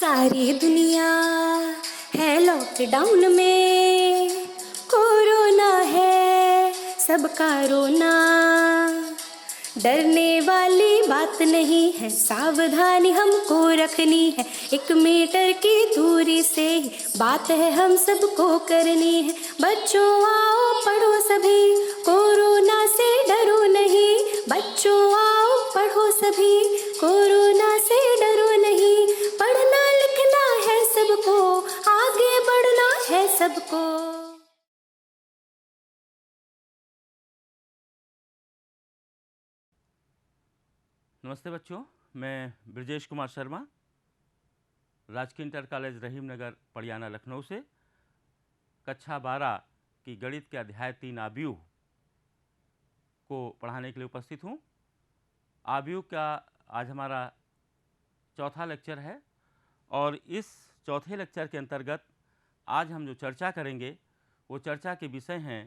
सारी दुनिया है लॉकडाउन में, कोरोना है सबका रोना। डरने वाली बात नहीं है, सावधानी हमको रखनी है। 1 मीटर की दूरी से ही बात है हम सबको करनी है। बच्चों आओ पढ़ो सभी, कोरोना से डरो नहीं। बच्चों आओ पढ़ो सभी, कोरोना से डरो नहीं। पढ़ना लिखना है सबको, आगे बढ़ना है सबको। नमस्ते बच्चों, मैं ब्रजेश कुमार शर्मा, राजकीय इंटर कॉलेज रहीम नगर पड़ियाना लखनऊ से कक्षा 12 की गणित के अध्याय 3 आव्यूह को पढ़ाने के लिए उपस्थित हूँ। आव्यूह का आज हमारा चौथा लेक्चर है और इस चौथे लेक्चर के अंतर्गत आज हम जो चर्चा करेंगे वो चर्चा के विषय हैं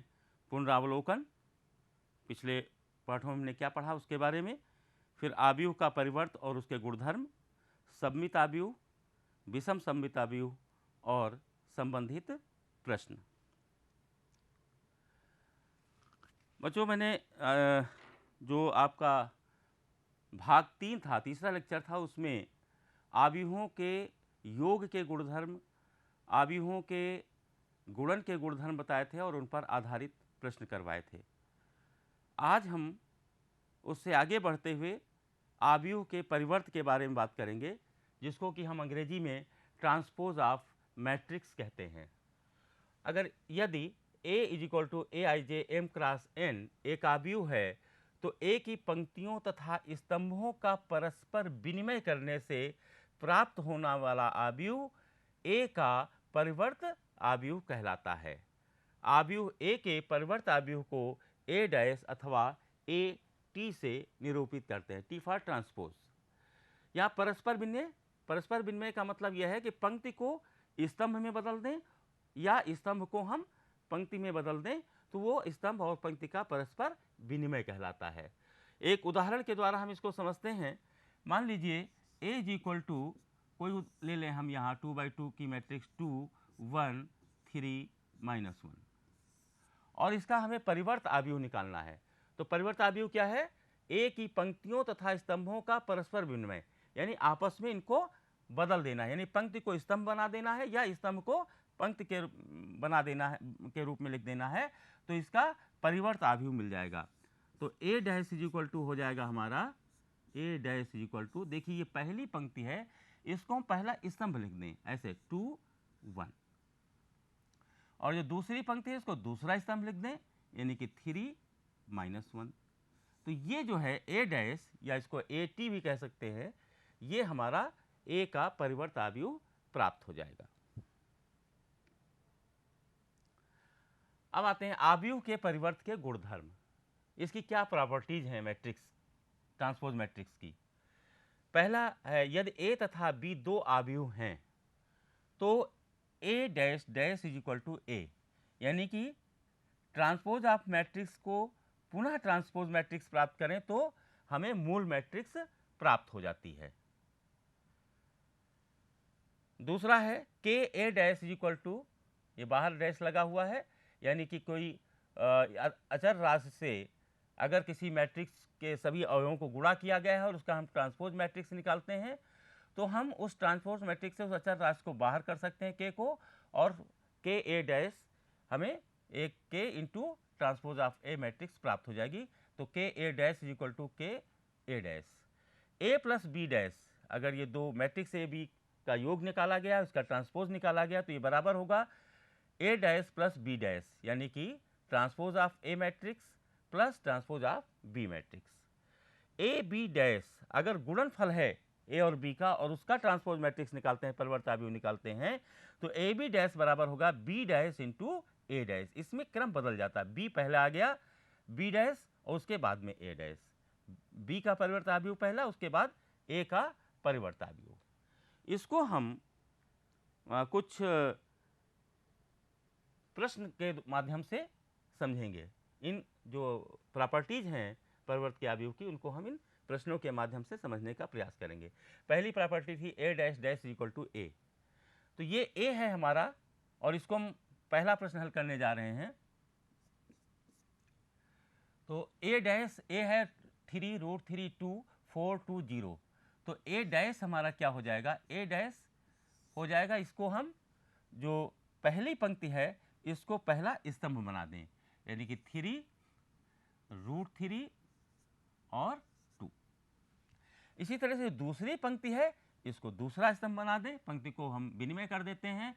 पुनरावलोकन, पिछले पाठों में हमने क्या पढ़ा उसके बारे में, फिर आव्यूह का परिवर्त और उसके गुणधर्म, सममित आव्यूह, विषम सममित आव्यूह और संबंधित प्रश्न। बच्चों, मैंने जो आपका भाग 3 था, तीसरा लेक्चर था, उसमें आव्यूहों के योग के गुणधर्म, आव्यूहों के गुणन के गुणधर्म बताए थे और उन पर आधारित प्रश्न करवाए थे। आज हम उससे आगे बढ़ते हुए आव्यूह के परिवर्त के बारे में बात करेंगे, जिसको कि हम अंग्रेजी में ट्रांसपोज ऑफ मैट्रिक्स कहते हैं। अगर यदि A = Aij m cross n एक आव्यूह है तो A की पंक्तियों तथा स्तंभों का परस्पर विनिमय करने से प्राप्त होने वाला आव्यूह A का परिवर्त आव्यूह कहलाता है। आव्यूह A के परिवर्त आव्यूह को A डैश अथवा A T से निरूपित करते हैं, T फॉर ट्रांसपोज। यहाँ परस्पर विनिमय का मतलब यह है कि पंक्ति को स्तंभ में बदल दें या स्तंभ को हम पंक्ति में बदल दें तो वो स्तंभ और पंक्ति का परस्पर विनिमय कहलाता है। एक उदाहरण के द्वारा हम इसको समझते हैं। मान लीजिए A = कोई ले लें हम यहाँ 2×2 की मैट्रिक्स 2 1 3 -1 और इसका हमें परिवर्त आव्यूह निकालना है। तो परिवर्त आव्यूह क्या है? A की पंक्तियों तथा स्तंभों का परस्पर विनिमय, यानी आपस में इनको बदल देना है, यानी पंक्ति को स्तंभ बना देना है या स्तंभ को पंक्ति के बना देना है, के रूप में लिख देना है, तो इसका परिवर्त आव्यूह मिल जाएगा। तो A डैश = हो जाएगा हमारा A डैश = देखिए ये पहली पंक्ति है, इसको हम पहला स्तंभ लिख दें ऐसे 2 1 और जो दूसरी पंक्ति है इसको दूसरा स्तंभ लिख दें यानी कि 3 -1। तो ये जो है A डैश या इसको AT भी कह सकते हैं, ये हमारा A का परिवर्त आव्यूह प्राप्त हो जाएगा। अब आते हैं आव्यूह के परिवर्त के गुणधर्म। इसकी क्या प्रॉपर्टीज हैं मैट्रिक्स, ट्रांसपोज मैट्रिक्स की। पहला है यदि A तथा B दो आव्यूह हैं तो A डैश डैश = A, यानी कि ट्रांसपोज ऑफ मैट्रिक्स को पुनः ट्रांसपोज मैट्रिक्स प्राप्त करें तो हमें मूल मैट्रिक्स प्राप्त हो जाती है। दूसरा है K A डैश = ये बाहर डैश लगा हुआ है, यानी कि कोई अचर राशि से अगर किसी मैट्रिक्स के सभी अवयवों को गुणा किया गया है और उसका हम ट्रांसपोज मैट्रिक्स निकालते हैं तो हम उस ट्रांसपोज मैट्रिक्स से उस अचर राशि को बाहर कर सकते हैं K को, और K A डैश हमें एक K into transpose of A matrix प्राप्त हो जाएगी। तो K A dash = K A dash. A plus B dash, अगर ये दो मैट्रिक्स A B का योग निकाला गया, उसका ट्रांसपोज निकाला गया, तो ये बराबर होगा A dash plus B dash, यानी कि transpose of A matrix plus transpose of B matrix. A B dash अगर गुणनफल है A और B का और उसका ट्रांसपोज मैट्रिक्स निकालते हैं, परिवर्त आव्यूह निकालते हैं, तो A B डैश बराबर होगा B dash into A dash. इसमें क्रम बदल जाता है, B पहले आ गया B डैश और उसके बाद में A डैश, B का परिवर्त आव्यूह पहला, उसके बाद A का परिवर्त आव्यूह। इसको हम कुछ प्रश्न के माध्यम से समझेंगे। इन जो प्रॉपर्टीज हैं परिवर्त के अवयव की, उनको हम इन प्रश्नों के माध्यम से समझने का प्रयास करेंगे। पहली प्रॉपर्टी थी a dash dash equal to a। तो ये a है हमारा और इसको हम पहला प्रश्न हल करने जा रहे हैं। तो a डैश a है 3√3(2)(4)(2)(0). तो a डैश हमारा क्या हो जाएगा, a डैश हो जाएगा, इसको हम जो पहली पंक्ति है इसको पहला स्तंभ बना दें, यानी कि 3√3 और 2। इसी तरह से दूसरी पंक्ति है इसको दूसरा स्तंभ बना दें, पंक्ति को हम विनिमय कर देते हैं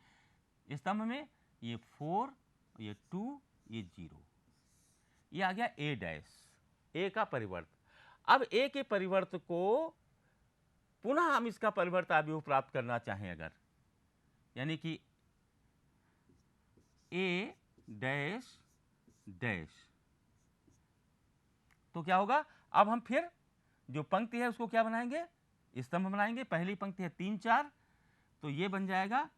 स्तंभ में, ये 4, ये 2, ये 0, ये आ गया a डैश, a का परिवर्त। अब a के परिवर्त को पुनः हम इसका परिवर्त अवयव प्राप्त करना चाहें अगर, यानी कि a डैश डैश, तो क्या होगा, अब हम फिर जो पंक्ति है उसको क्या बनाएंगे, स्तंभ बनाएंगे। पहली पंक्ति है 3 4, तो ये बन जाएगा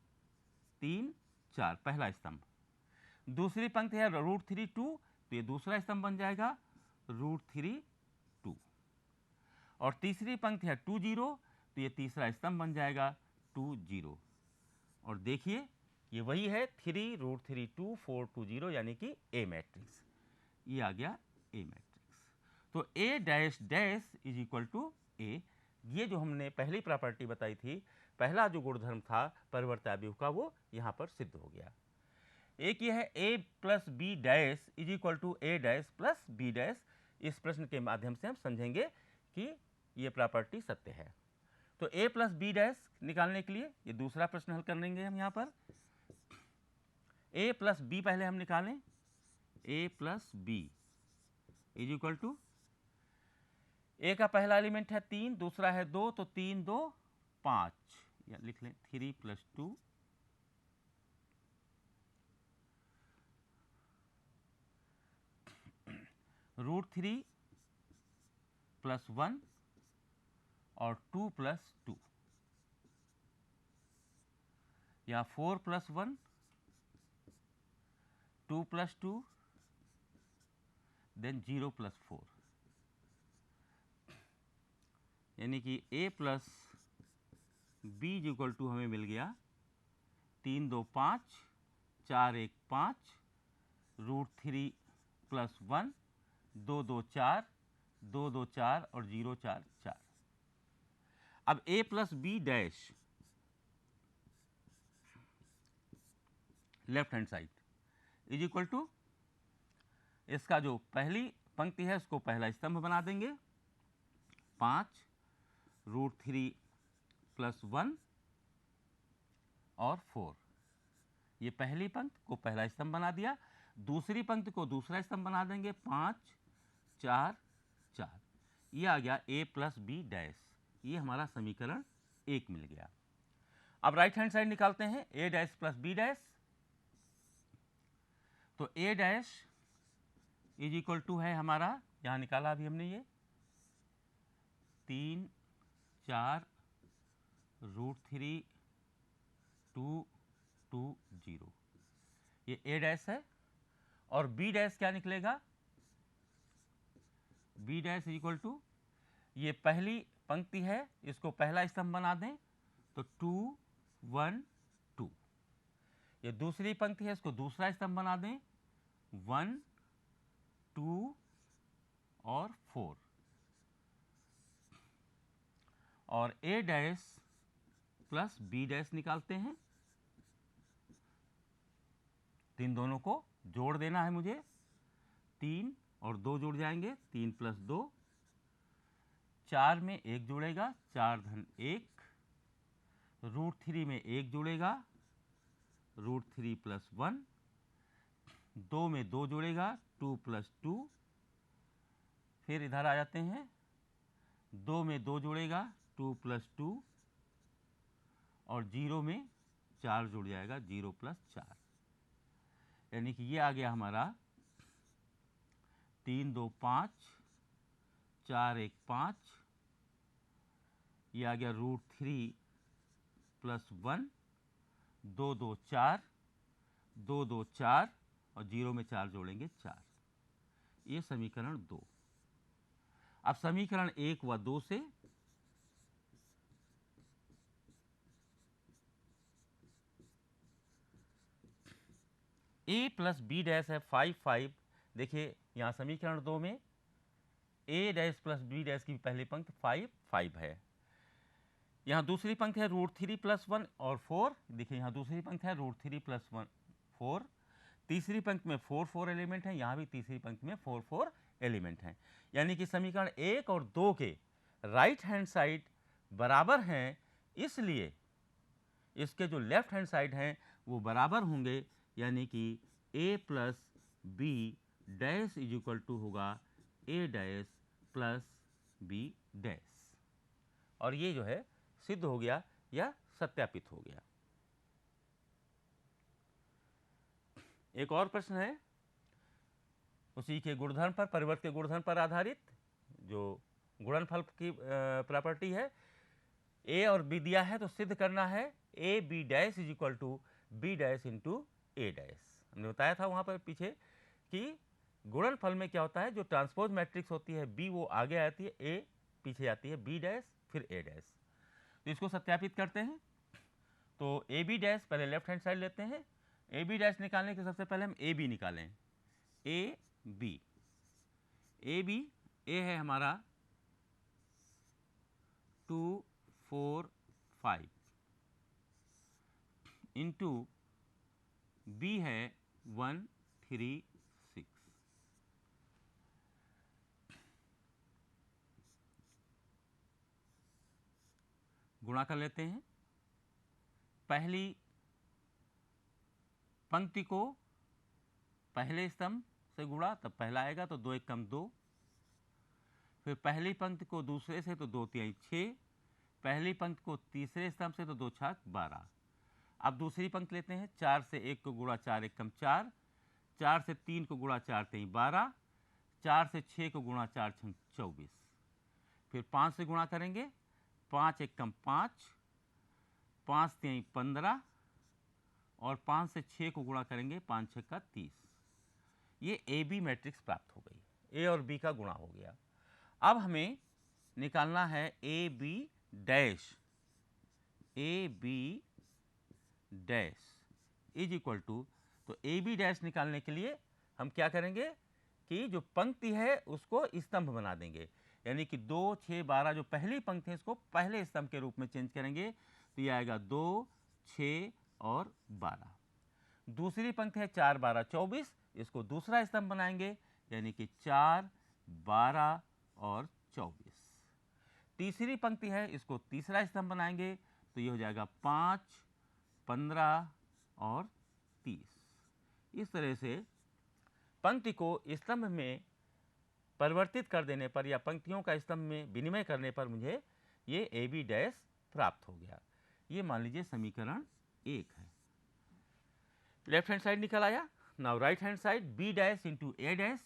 3 4 पहला स्तंभ। दूसरी पंक्ति है √3 2, तो ये दूसरा स्तंभ बन जाएगा √3 2। और तीसरी पंक्ति है 2 0, तो ये तीसरा स्तंभ बन जाएगा 2 0। और देखिए ये वही है 3√3 2 4 2 0, यानी कि A मैट्रिक्स, ये आ गया A मैट्रिक्स। तो A dash dash is equal to A। ये जो हमने पहली प्रॉपर्टी बताई थी, पहला जो गुणधर्म था परिवर्त अवयव का, वो यहाँ पर सिद्ध हो गया। एक ये है a plus B dash is equal to a dash plus B dash. इस प्रश्न के माध्यम से हम समझेंगे कि ये प्रॉपर्टी सत्य है। तो a प्लस बी डैश निकालने के लिए ये दूसरा प्रश्न हल करेंगे हम। यहाँ पर a प्लस बी पहले हम निकालें, a plus B is equal to, a का पहला एलिमेंट है 3, दूसरा है 2, तो 3 2 5, या लिख लें 3 + 2 √3 + 1 और 2 + 2, या 4 + 1 2 + 2 देन 0 + 4, यानी कि a plus B is equal to हमें मिल गया 3 2 5 4 1 5 √3 + 1 2 2 4 2 2 4 और 0 4 4। अब a plus B dash left hand side is equal to, इसका जो पहली पंक्ति है उसको पहला स्तंभ बना देंगे, 5 √3 + 1 और 4। ये पहली पंक्ति को पहला स्तंभ बना दिया, दूसरी पंक्ति को दूसरा स्तंभ बना देंगे, 5 4 4, ये आ गया a प्लस बी डैश। ये हमारा समीकरण 1 मिल गया। अब राइट हैंड साइड निकालते हैं, a dash plus B dash. तो a dash is equal to है हमारा, यहाँ निकाला अभी हमने, ये 3 4 √3 2 2 0, ये a डैश है। और b डैश क्या निकलेगा, b dash is equal to, ये पहली पंक्ति है इसको पहला स्तंभ बना दें, तो 2 1 2। ये दूसरी पंक्ति है इसको दूसरा स्तंभ बना दें, 1 2 और 4। और a dash plus b dash निकालते हैं, तो इन दोनों को जोड़ देना है मुझे, 3 और 2 जुड़ जाएंगे, 3 + 2, 4 में 1 जुड़ेगा, 4 धन 1, √3 में 1 जुड़ेगा, √3 + 1, 2 में 2 जुड़ेगा, 2 + 2, फिर इधर आ जाते हैं, 2 में 2 जुड़ेगा, 2 + 2, और 0 में 4 जुड़ जाएगा, 0 + 4, यानी कि ये आ गया हमारा 3 2 5 4 1 5, ये आ गया √3 + 1 2 2 4 2 2 4, और 0 में 4 जोड़ेंगे 4, ये समीकरण 2। अब समीकरण 1 व 2 से a प्लस बी डैश है 5 5। देखिए यहाँ समीकरण 2 में a dash plus B dash की पहली पंक्ति 5 5 है। यहाँ दूसरी पंक्ति है √3 + 1 और 4। देखिए यहाँ दूसरी पंक्ति है √3 + 1 4। तीसरी पंक्ति में 4 4 एलिमेंट हैं, यहाँ भी तीसरी पंक्ति में 4 4 एलिमेंट हैं। यानी कि समीकरण 1 और 2 के राइट हैंड साइड बराबर हैं, इसलिए इसके जो लेफ्ट हैंड साइड हैं वो बराबर होंगे। यानी कि a plus B dash is equal to होगा a dash plus B dash. और ये जो है सिद्ध हो गया या सत्यापित हो गया। एक और प्रश्न है उसी के गुणधर्म पर, परिवर्त के गुणधर्म पर आधारित, जो गुणनफल की प्रॉपर्टी है। a और b दिया है तो सिद्ध करना है a b dash is equal to b dash into a dash. हमने बताया था वहाँ पर पीछे कि गुणनफल में क्या होता है, जो ट्रांसपोज मैट्रिक्स होती है b वो आगे आती है, a पीछे आती है, b डैश फिर a डैश। तो इसको सत्यापित करते हैं। तो ए बी डैश पहले लेफ्ट हैंड साइड लेते हैं। ए बी डैश निकालने के सबसे पहले हम ए बी निकालें। ए बी ए है हमारा 2 4 5 इंटू बी है 1 3 6। गुणा कर लेते हैं। पहली पंक्ति को पहले स्तंभ से गुणा, तब पहला आएगा तो 2 × 2। फिर पहली पंक्ति को दूसरे से तो 2 × 6। पहली पंक्ति को तीसरे स्तंभ से तो 2 × 6 12। अब दूसरी पंक्ति लेते हैं। 4 से 1 को गुणा 4 × 1 = 4। 4 से 3 को गुणा 4 × 3 = 12। 4 से 6 को गुणा 4 × 6 = 24। फिर 5 से गुणा करेंगे। 5 × 1 = 5, 5 × 3 = 15 और 5 से 6 को गुणा करेंगे, 5 × 6 = 30। ये ए बी मैट्रिक्स प्राप्त हो गई। ए और बी का गुणा हो गया। अब हमें निकालना है A B dash. A B dash is equal to, तो ए बी डैश निकालने के लिए हम क्या करेंगे कि जो पंक्ति है उसको स्तंभ बना देंगे। यानी कि 2 6 12 जो पहली पंक्ति है इसको पहले स्तंभ के रूप में चेंज करेंगे। तो ये आएगा 2 6 और 12। दूसरी पंक्ति है 4 12 24, इसको दूसरा स्तंभ बनाएंगे, यानी कि 4 12 और 24। तीसरी पंक्ति है, इसको तीसरा स्तंभ बनाएंगे, तो ये हो जाएगा 5 15 और 30। इस तरह से पंक्ति को स्तंभ में परिवर्तित कर देने पर या पंक्तियों का स्तंभ में विनिमय करने पर मुझे ये ए बी डैश प्राप्त हो गया। ये मान लीजिए समीकरण 1 है। लेफ्ट हैंड साइड निकल आया। Now right hand side B dash into A dash.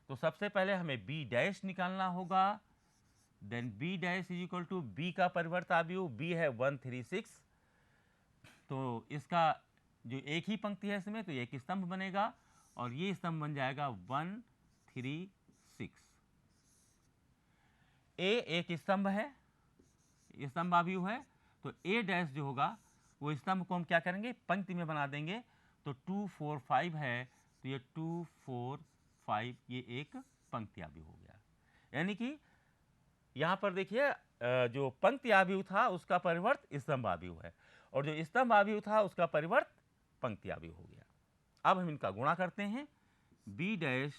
तो सबसे पहले हमें बी डैश निकालना होगा। Then B dash is equal to B का परिवर्त आव्यूह, बी है 1 3 6। तो इसका जो एक ही पंक्ति है इसमें, तो एक स्तंभ बनेगा और ये स्तंभ बन जाएगा 1 3 6। ए एक स्तंभ है, स्तंभ आव्यूह है, तो ए डैश जो होगा वो स्तंभ को हम क्या करेंगे, पंक्ति में बना देंगे। तो 2 4 5 है, तो ये 2 4 5 ये एक पंक्ति आव्यूह हो गया। यानी कि यहाँ पर देखिए जो पंक्ति आव्यूह था उसका परिवर्त स्तंभ आव्यूह है और जो स्तंभ आव्यूह था उसका परिवर्त पंक्ति आव्यूह हो गया। अब हम इनका गुणा करते हैं। B dash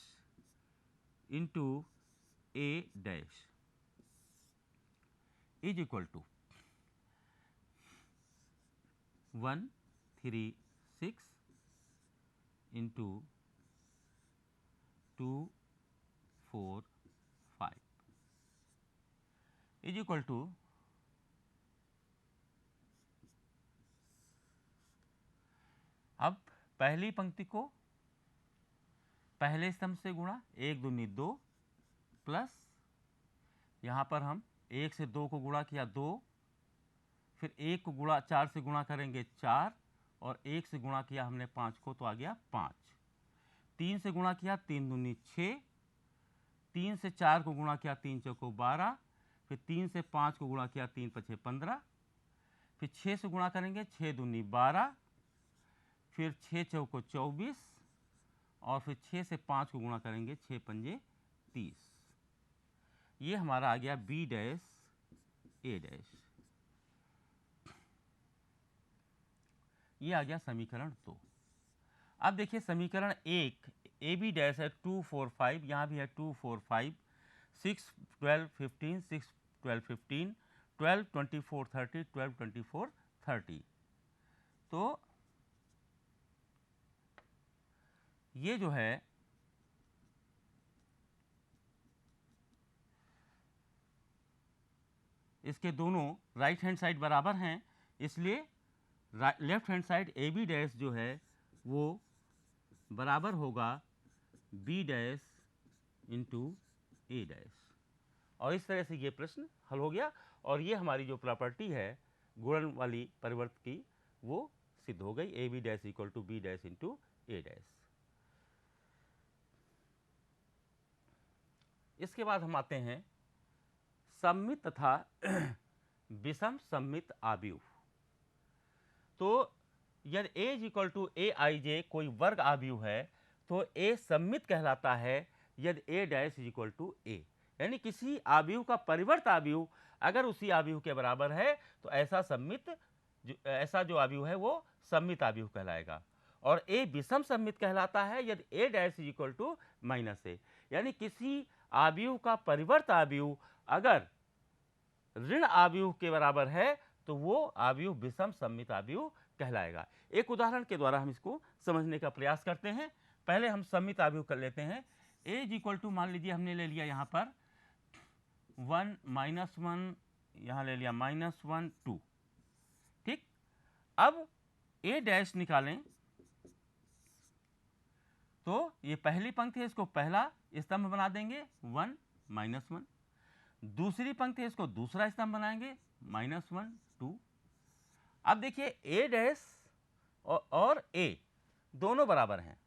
into A dash is equal to 1 3 6 into 2 4 5 is equal to अब पहली पंक्ति को पहले स्तंभ से गुणा, 1 दूनी 2 प्लस यहाँ पर हम 1 से 2 को गुणा किया 2, फिर 1 को गुणा 4 से गुणा करेंगे 4 और 1 से गुणा किया हमने 5 को, तो आ गया 5। 3 से गुणा किया 3 दूनी 6, 3 से 4 को गुणा किया 3 चौको 12, फिर 3 से 5 को गुणा किया 3 पछे 15, फिर 6 से गुणा करेंगे 6 दूनी 12, फिर 6 चौको 24 और फिर 6 से 5 को गुणा करेंगे 6 पंजे 30। ये हमारा आ गया बी डैश ए डैश। ये आ गया समीकरण 2। अब देखिए समीकरण 1 ए बी डैश है 2 4 5, यहाँ भी है 2 4 5, 6 12 15, 6 12 15, 12 24 30, 12 24 30। तो ये जो है इसके दोनों राइट हैंड साइड बराबर हैं, इसलिए left hand side A B dash जो है वो बराबर होगा B dash into A dash. और इस तरह से ये प्रश्न हल हो गया और ये हमारी जो प्रॉपर्टी है गुणन वाली परिवर्त की वो सिद्ध हो गई, A B dash equal to B dash into A dash. इसके बाद हम आते हैं सममित तथा विषम सममित आव्यूह। तो यदि a इज इक्वल टू ए आई जे कोई वर्ग आव्यूह है तो a सममित कहलाता है यदि a dash is equal to a, यानी किसी आव्यूह का परिवर्त आव्यूह अगर उसी आव्यूह के बराबर है तो ऐसा जो आव्यूह है वो सममित आव्यूह कहलाएगा। और a विषम सममित कहलाता है यदि a dash is equal to minus a, यानी किसी आव्यूह का परिवर्त आव्यूह अगर ऋण आव्यूह के बराबर है तो वो आव्यूह विषम सममित आव्यूह कहलाएगा। एक उदाहरण के द्वारा हम इसको समझने का प्रयास करते हैं। पहले हम सममित आव्यूह कर लेते हैं। a इज इक्वल टू मान लीजिए हमने ले लिया यहाँ पर 1 -1, यहाँ ले लिया -1 2, ठीक। अब a डैश निकालें तो ये पहली पंक्ति है, इसको पहला स्तंभ बना देंगे 1 -1, दूसरी पंक्ति है इसको दूसरा स्तंभ बनाएंगे -1 2। अब देखिए a डैश और a दोनों बराबर हैं,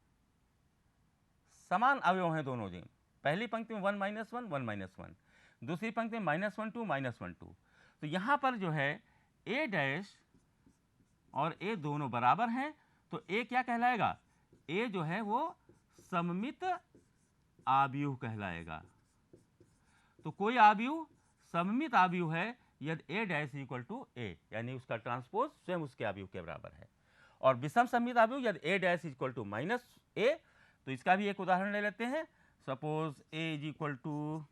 समान अवयव हैं दोनों जी। पहली पंक्ति में 1 -1 1 -1, दूसरी पंक्ति में -1 2 -1 2। तो यहाँ पर जो है a डैश और a दोनों बराबर हैं तो a क्या कहलाएगा, a जो है वो सममित आव्यूह कहलाएगा। तो कोई आव्यूह सममित आव्यूह है यदि a dash equal to a, यानी उसका ट्रांसपोज स्वयं उसके आव्यूह के बराबर है। और विषम सममित आव्यूह यदि a dash equal to -a, तो इसका भी एक उदाहरण ले लेते हैं। Suppose a is equal to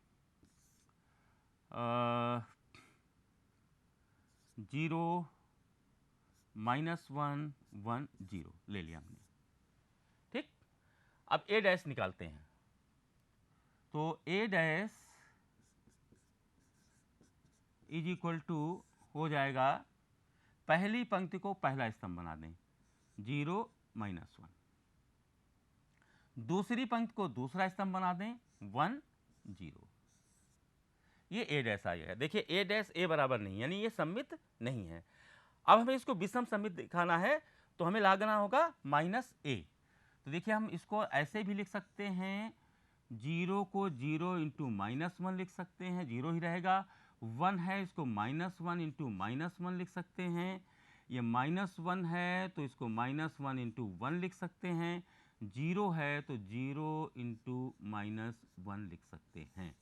0 -1 1 0 ले लिया हमने, ठीक। अब a डैश निकालते हैं तो a dash is equal to हो जाएगा, पहली पंक्ति को पहला स्तंभ बना दें 0 -1, दूसरी पंक्ति को दूसरा स्तंभ बना दें 1 0। ये a डैश आ गया। देखिए a डैश a बराबर नहीं, यानी ये सममित नहीं है। अब हमें इसको विषम सममित दिखाना है तो हमें लगाना होगा -a। तो देखिए हम इसको ऐसे भी लिख सकते हैं, 0 को 0 इंटू -1 लिख सकते हैं, 0 ही रहेगा। 1 है इसको -1 इंटू -1 लिख सकते हैं, ये -1 है तो इसको -1 इंटू 1 लिख सकते हैं, 0 है तो 0 इंटू -1 लिख सकते हैं।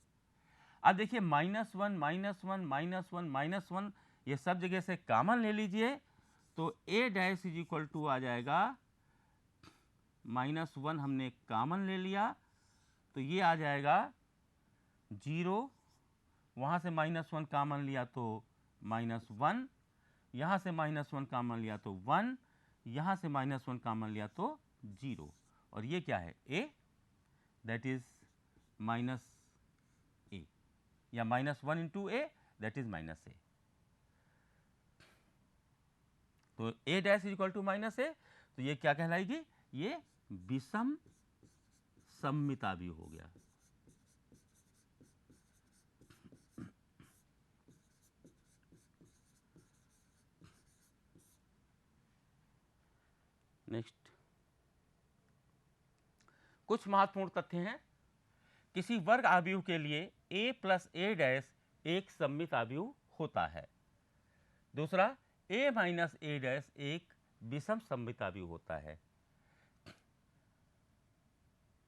अब देखिए -1 -1 -1 ये सब जगह से कॉमन ले लीजिए तो a dash is equal to आ जाएगा, -1 हमने कॉमन ले लिया तो ये आ जाएगा 0, वहाँ से -1 कॉमन लिया तो -1, यहाँ से -1 कॉमन लिया तो 1, यहाँ से -1 कॉमन लिया तो 0। और ये क्या है a, दैट इज -a, या -1 into a that is -a। तो a dash is equal to -a, तो ये क्या कहलाएगी, ये विषम सममित आव्यूह हो गया। नेक्स्ट, कुछ महत्वपूर्ण तथ्य हैं किसी वर्ग आव्यूह के लिए a प्लस a डैश एक सममित आव्यूह होता है। दूसरा, a माइनस a डैश एक विषम सममित आव्यूह होता है।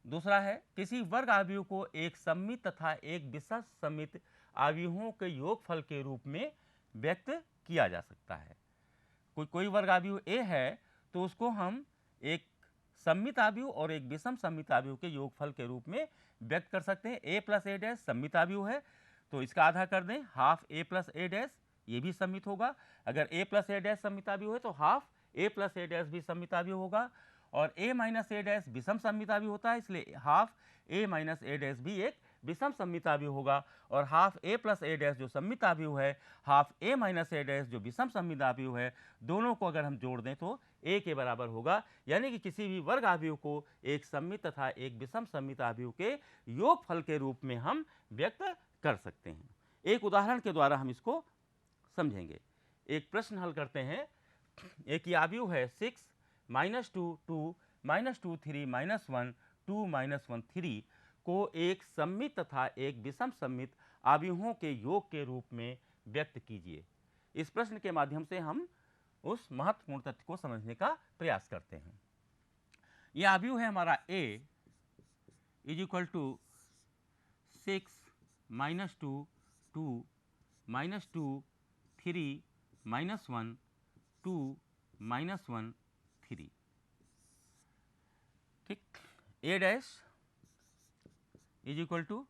दूसरा है, किसी वर्ग आव्यूह को एक सममित तथा एक विषम सममित आव्यूहों के योगफल के रूप में व्यक्त किया जा सकता है। कोई वर्ग आव्यूह a है तो उसको हम एक सममित आव्यूह और एक विषम सममित आव्यूह के योगफल के रूप में व्यक्त कर सकते हैं। a प्लस a डैश सममित आव्यूह है तो इसका आधा कर दें, half a plus a dash, ये भी सममित होगा। अगर a प्लस a डैश सममित आव्यूह है तो half a plus a dash भी सममित आव्यूह होगा। और a माइनस a डैश विषम सममित आव्यूह होता है, इसलिए half a minus a dash भी एक विषम सममित आव्यूह होगा। और half a plus a dash जो सममित आव्यूह है, half a minus a dash जो विषम सममित आव्यूह है, दोनों को अगर हम जोड़ दें तो a के बराबर होगा। यानी कि किसी भी वर्ग आव्यूह को एक सममित तथा एक विषम सममित आव्यूह के योगफल के रूप में हम व्यक्त कर सकते हैं। एक उदाहरण के द्वारा हम इसको समझेंगे। एक प्रश्न हल करते हैं। एक आव्यूह है 6 माइनस 2 2 माइनस 2 3 माइनस 1 2 माइनस 1 3 को एक सममित तथा एक विषम सममित आव्यूहों के योग के रूप में व्यक्त कीजिए। इस प्रश्न के माध्यम से हम उस महत्वपूर्ण तथ्य को समझने का प्रयास करते हैं। यह आव्यूह है हमारा a is equal to 6 minus 2 2 minus 2 3 minus 1 2 minus 1 3। ठीक, a dash is equal to,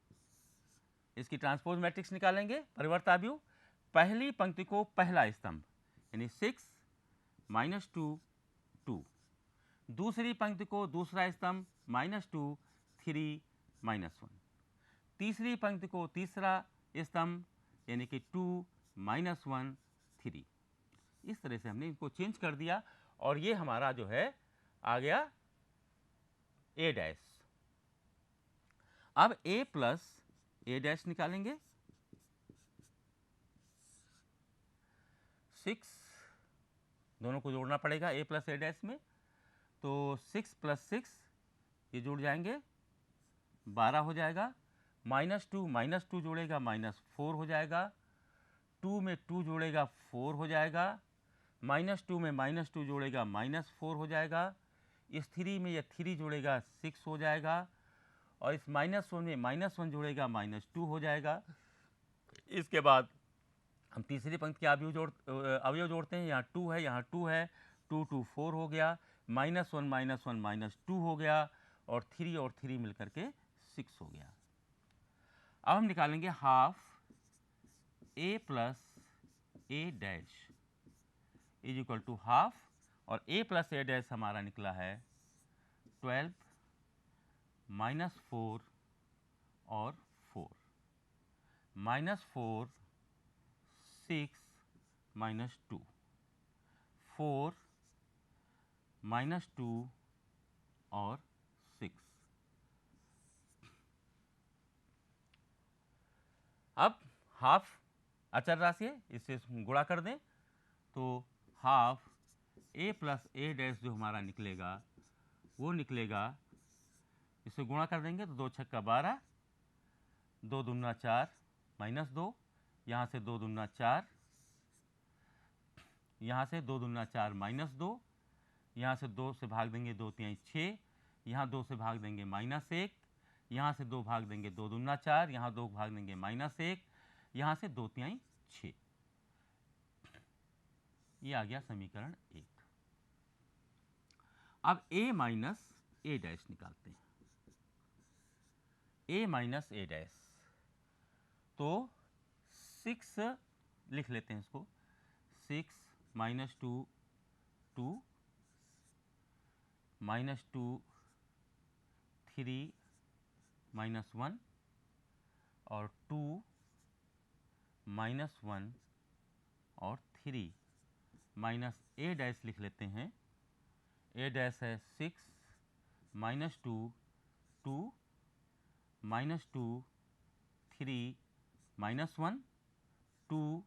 इसकी ट्रांसपोज मैट्रिक्स निकालेंगे, परिवर्त आव्यूह, पहली पंक्ति को पहला स्तंभ यानी 6 माइनस 2 2, दूसरी पंक्ति को दूसरा स्तंभ माइनस 2 3 माइनस 1, तीसरी पंक्ति को तीसरा स्तंभ यानी कि 2 माइनस 1 3। इस तरह से हमने इनको चेंज कर दिया और ये हमारा जो है आ गया a डैश। अब a प्लस a डैश निकालेंगे। 6, दोनों को जोड़ना पड़ेगा a प्लस a डैश में, तो 6 प्लस 6 ये जुड़ जाएंगे, 12 हो जाएगा। माइनस 2 जोड़ेगा माइनस 4 हो जाएगा। 2 में 2 जोड़ेगा 4 हो जाएगा। माइनस 2 में माइनस 2 जोड़ेगा माइनस 4 हो जाएगा। इस 3 में यह 3 जोड़ेगा 6 हो जाएगा। और इस माइनस 1 में माइनस 1 जोड़ेगा माइनस 2 हो जाएगा। इसके बाद हम तीसरी पंक्ति के अवयव जोड़ते हैं। यहाँ 2 है, यहाँ 2 है, 2 2 4 हो गया, माइनस 1 माइनस 2 हो गया और 3 मिलकर के 6 हो गया। अब हम निकालेंगे half a plus a dash is equal to half, और a प्लस a डैश हमारा निकला है 12 माइनस 4 और 4, माइनस 4 6 माइनस 2, 4 माइनस 2 और 6। अब हाफ अचर राशि है, इससे गुणा कर दें तो half a plus a dash जो हमारा निकलेगा वो निकलेगा, इससे गुणा कर देंगे तो 2 छक्का 12, 2 दूना 4 माइनस 2, यहाँ से 2 दूना 4, यहाँ से 2 दूना 4 माइनस 2, यहाँ से 2 से भाग देंगे 2 तिहाई 6, यहाँ 2 से भाग देंगे माइनस 1, यहाँ से 2 भाग देंगे 2 दूना 4, यहाँ 2 भाग देंगे माइनस 1, यहाँ से 2 तिहाई 6। ये आ गया समीकरण 1। अब a माइनस a डैश निकालते हैं। a माइनस a डैश, तो 6 लिख लेते हैं इसको, 6 माइनस 2 2, माइनस 2 3 माइनस 1 और 2 माइनस 1 और 3 माइनस a डैश लिख लेते हैं। a डैश है 6 माइनस 2 2, माइनस 2 3 माइनस 1 2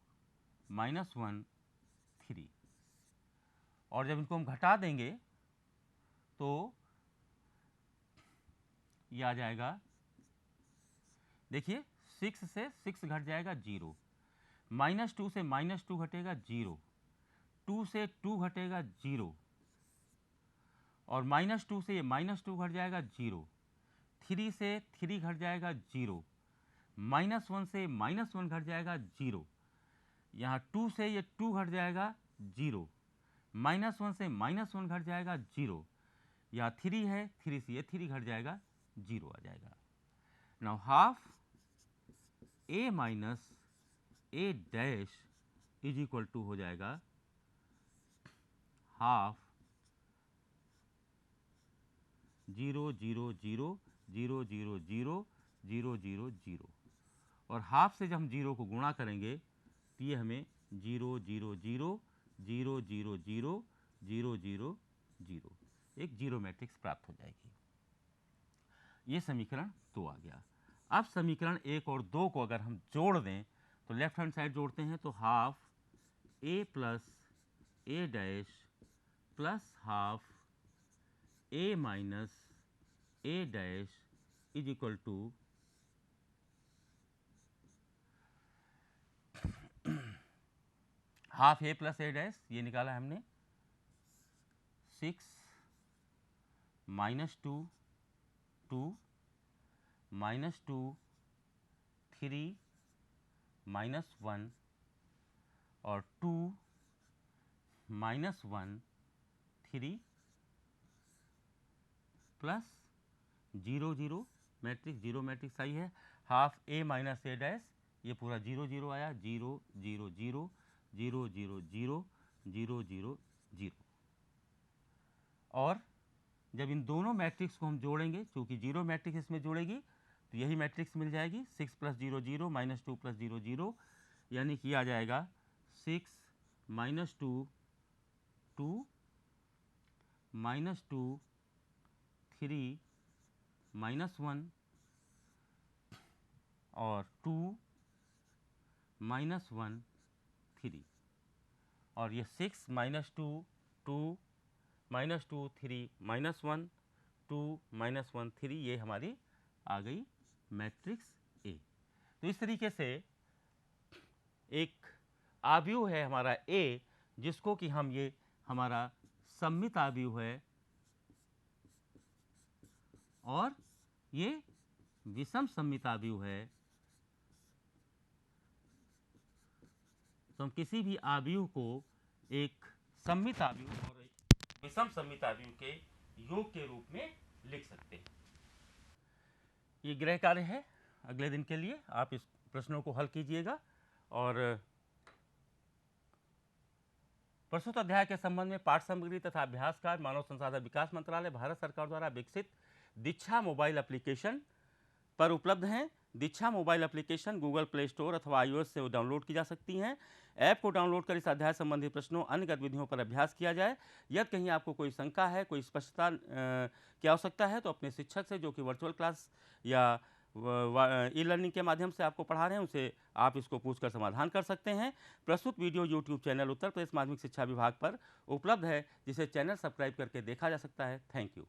माइनस 1 3, और जब इनको हम घटा देंगे तो ये आ जाएगा देखिए 6 से 6 घट जाएगा 0, -2 से -2 घटेगा 0, 2 से 2 घटेगा 0, और -2 से ये -2 घट जाएगा 0, 3 से 3 घट जाएगा 0, -1 से -1 घट जाएगा 0, यहाँ 2 से ये 2 घट जाएगा 0, -1 से -1 घट जाएगा 0, यहाँ 3 है, 3 से ये 3 घट जाएगा 0 आ जाएगा। Now half a minus a dash is equal to हो जाएगा हाफ 0 0 0 0 0 0 0 0 0, और हाफ से जब हम 0 को गुणा करेंगे तो ये हमें 0 0 0 0 0 0 0 0 0 एक जीरो मैट्रिक्स प्राप्त हो जाएगी। ये समीकरण 2 आ गया। अब समीकरण 1 और 2 को अगर हम जोड़ दें तो लेफ्ट हैंड साइड जोड़ते हैं तो half a plus a dash plus half a minus a dash is equal to half a plus a dash, ये निकाला हमने 6 -2 2 -2 3 -1 और 2 -1 3 प्लस 0 0 मैट्रिक्स, जीरो मैट्रिक्स आई है। Half a minus a dash, ये पूरा 0 0 आया, 0 0 0 0 0 0 0 0 0, और जब इन दोनों मैट्रिक्स को हम जोड़ेंगे, चूंकि जीरो मैट्रिक्स इसमें जोड़ेगी तो यही मैट्रिक्स मिल जाएगी, 6 प्लस 0 0 -2 प्लस 0 0, यानी कि आ जाएगा 6 -2 2 -2 3 -1 और 2 -1 3, और ये 6 -2 2 -2 3 -1 2 -1 3, ये हमारी आ गई मैट्रिक्स ए। तो इस तरीके से एक आव्यूह है हमारा ए, जिसको कि हम ये हमारा सममित आव्यूह है, और ये विषम सममित आव्यूह है। तो हम किसी भी आव्यूह को एक सममित आव्यूह और एक विषम सममित आव्यूह के योग के रूप में लिख सकते हैं। ये गृह कार्य है अगले दिन के लिए, आप इस प्रश्नों को हल कीजिएगा, और प्रस्तुत अध्याय के संबंध में पाठ सामग्री तथा अभ्यास कार्य मानव संसाधन विकास मंत्रालय भारत सरकार द्वारा विकसित दीक्षा मोबाइल एप्लीकेशन पर उपलब्ध हैं। Diksha mobile application Google play store अथवा iOS से डाउनलोड की जा सकती हैं। ऐप को डाउनलोड कर इस अध्याय संबंधी प्रश्नों अन्य गतिविधियों पर अभ्यास किया जाए। यदि कहीं आपको कोई शंका है, कोई स्पष्टता की आवश्यकता है, तो अपने शिक्षक से, जो कि वर्चुअल क्लास या ई लर्निंग के माध्यम से आपको पढ़ा रहे हैं, उनसे आप इसको पूछकर समाधान कर सकते हैं। प्रस्तुत video YouTube channel Uttar Pradesh माध्यमिक शिक्षा विभाग पर उपलब्ध है, जिसे चैनल सब्सक्राइब करके देखा जा सकता है। Thank you.